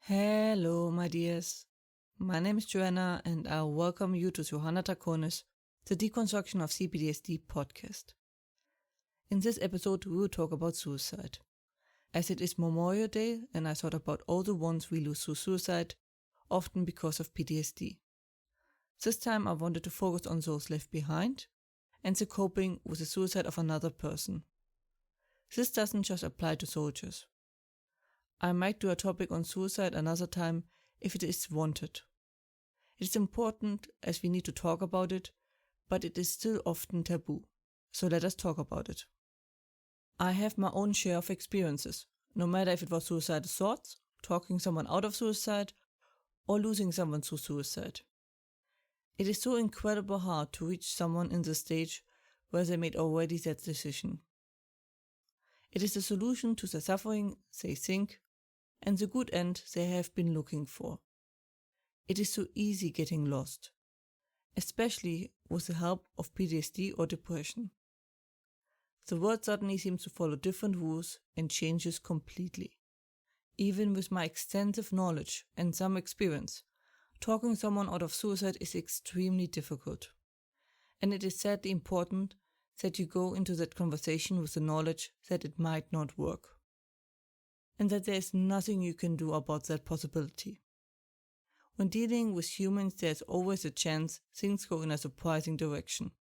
Hello, my dears. My name is Joanna, and I welcome you to Johanna Taconis, the Deconstruction of C-PTSD podcast. In this episode, we will talk about suicide. As it is Memorial Day, and I thought about all the ones we lose through suicide, often because of PTSD. This time I wanted to focus on those left behind, and the coping with the suicide of another person. This doesn't just apply to soldiers. I might do a topic on suicide another time if it is wanted. It is important as we need to talk about it, but it is still often taboo, so let us talk about it. I have my own share of experiences, no matter if it was suicidal thoughts, talking someone out of suicide, or losing someone through suicide. It is so incredibly hard to reach someone in the stage where they made already that decision. It is the solution to the suffering they think and the good end they have been looking for. It is so easy getting lost, especially with the help of PTSD or depression. The world suddenly seems to follow different rules and changes completely. Even with my extensive knowledge and some experience, talking someone out of suicide is extremely difficult. And it is sadly important that you go into that conversation with the knowledge that it might not work, and that there is nothing you can do about that possibility. When dealing with humans, there is always a chance things go in a surprising direction.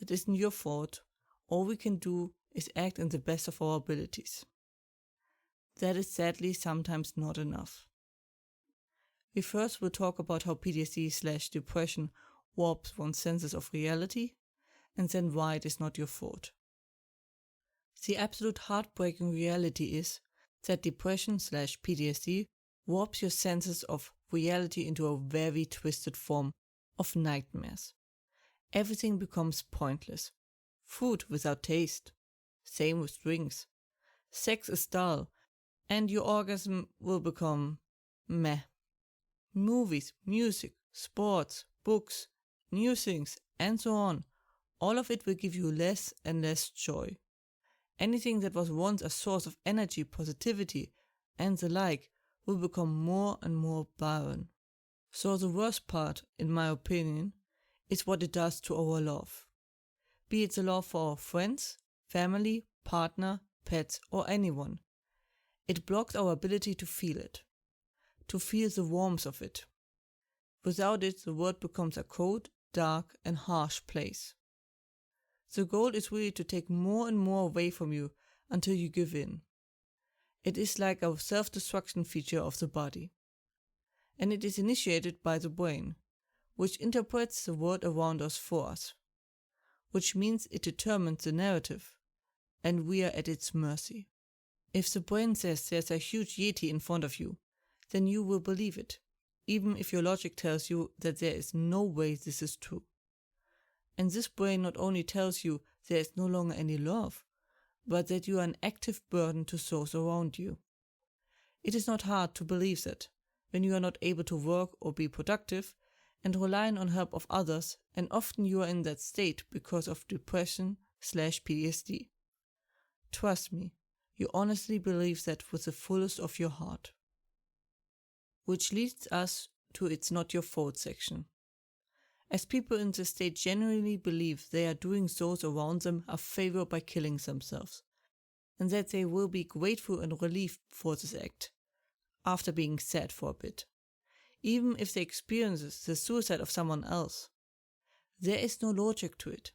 That isn't your fault. All we can do is act in the best of our abilities. That is sadly sometimes not enough. We first will talk about how PTSD/depression warps one's senses of reality, and then why it is not your fault. The absolute heartbreaking reality is that depression/PTSD warps your senses of reality into a very twisted form of nightmares. Everything becomes pointless. Food without taste. Same with drinks. Sex is dull, and your orgasm will become meh. Movies, music, sports, books, new things, and so on. All of it will give you less and less joy. Anything that was once a source of energy, positivity, and the like will become more and more barren. So the worst part, in my opinion, is what it does to our love. Be it the love for our friends, family, partner, pets, or anyone. It blocks our ability to feel it, to feel the warmth of it. Without it, the world becomes a cold, dark, and harsh place. The goal is really to take more and more away from you until you give in. It is like a self-destruction feature of the body. And it is initiated by the brain, which interprets the world around us for us, which means it determines the narrative, and we are at its mercy. If the brain says there's a huge yeti in front of you, then you will believe it, even if your logic tells you that there is no way this is true. And this brain not only tells you there is no longer any love, but that you are an active burden to those around you. It is not hard to believe that, when you are not able to work or be productive, and relying on help of others, and often you are in that state because of depression/PTSD. Trust me, you honestly believe that with the fullest of your heart. Which leads us to It's Not Your Fault section. As people in this state genuinely believe they are doing those around them a favor by killing themselves, and that they will be grateful and relieved for this act, after being sad for a bit, even if they experience the suicide of someone else. There is no logic to it.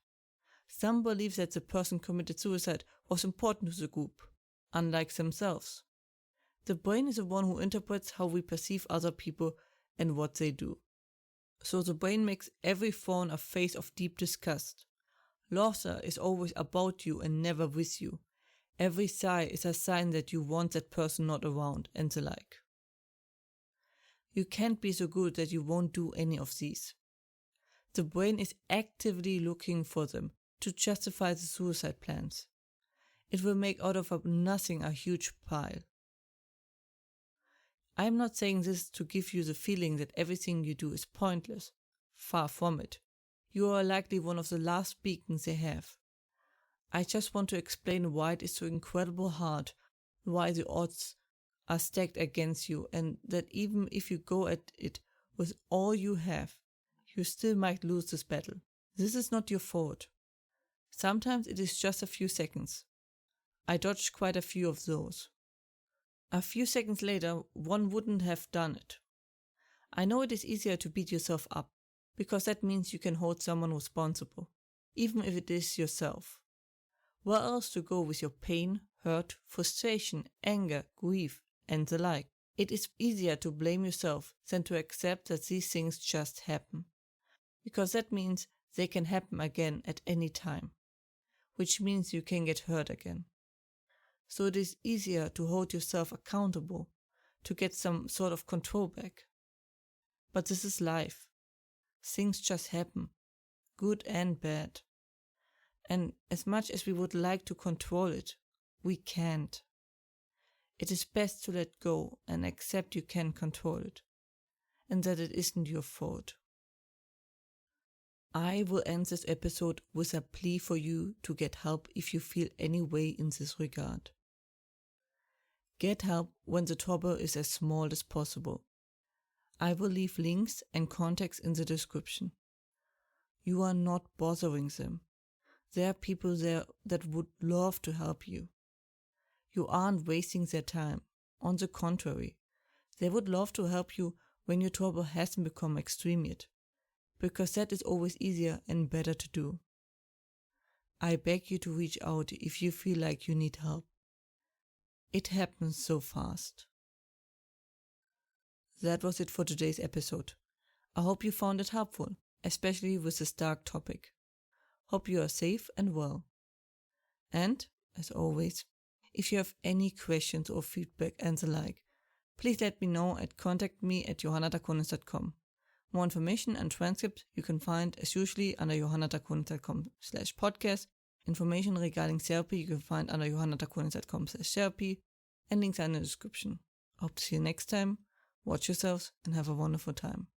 Some believe that the person committed suicide was important to the group, unlike themselves. The brain is the one who interprets how we perceive other people and what they do. So the brain makes every frown a face of deep disgust. Laughter is always about you and never with you. Every sigh is a sign that you want that person not around, and the like. You can't be so good that you won't do any of these. The brain is actively looking for them to justify the suicide plans. It will make out of nothing a huge pile. I am not saying this to give you the feeling that everything you do is pointless. Far from it. You are likely one of the last beacons they have. I just want to explain why it is so incredibly hard, why the odds are stacked against you, and that even if you go at it with all you have, you still might lose this battle. This is not your fault. Sometimes it is just a few seconds. I dodged quite a few of those. A few seconds later, one wouldn't have done it. I know it is easier to beat yourself up, because that means you can hold someone responsible, even if it is yourself. Where else to go with your pain, hurt, frustration, anger, grief, and the like? It is easier to blame yourself than to accept that these things just happen, because that means they can happen again at any time, which means you can get hurt again. So it is easier to hold yourself accountable, to get some sort of control back. But this is life. Things just happen, good and bad. And as much as we would like to control it, we can't. It is best to let go and accept you can control it, and that it isn't your fault. I will end this episode with a plea for you to get help if you feel any way in this regard. Get help when the trouble is as small as possible. I will leave links and contacts in the description. You are not bothering them. There are people there that would love to help you. You aren't wasting their time. On the contrary, they would love to help you when your trouble hasn't become extreme yet, because that is always easier and better to do. I beg you to reach out if you feel like you need help. It happens so fast. That was it for today's episode. I hope you found it helpful, especially with this dark topic. Hope you are safe and well. And, as always, if you have any questions or feedback and the like, please let me know at contactme@johannatakonis.com. More information and transcript you can find as usually under johannatakonis.com/podcast. Information regarding therapy you can find under johannatakonis.com/therapy, and links are in the description. Hope to see you next time. Watch yourselves and have a wonderful time.